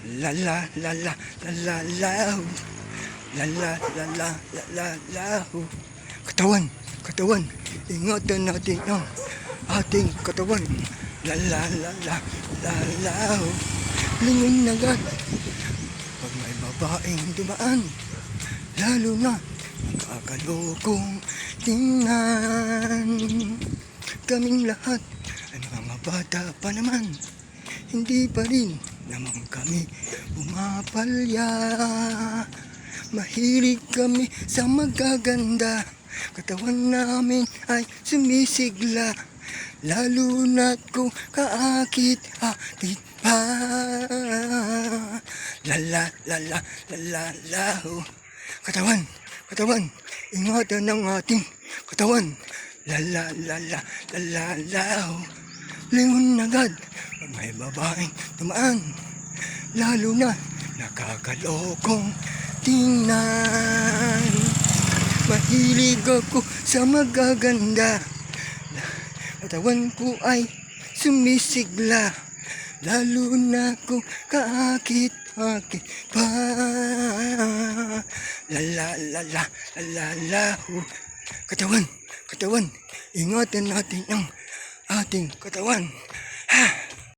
La la la la la la la la la la la la la la. Katawan, katawan, ingatan natin ang ating katawan. La la la la la la. Lingon agad pag may babaeng dumaan, lalo na nakakalokong tingnan. Kaming lahat ay mga bata pa naman, hindi pa rin naman kami pumapalya. Mahilig kami sa magaganda, katawan namin ay sumisigla, lalo na't kung kaakit-akit pa. La la la la la la la. Katawan, katawan, ingatan ng ating katawan. La la la la la la la. Lingon agad pag may babaeng tumaan, lalo na nakakalokong tingnan. Mahilig ako sa magaganda, katawan ko ay sumisigla, lalo na kung kaakit-akit pa. La la la la la la la. Katawan, katawan, ingatan natin ang ating katawan. Ha!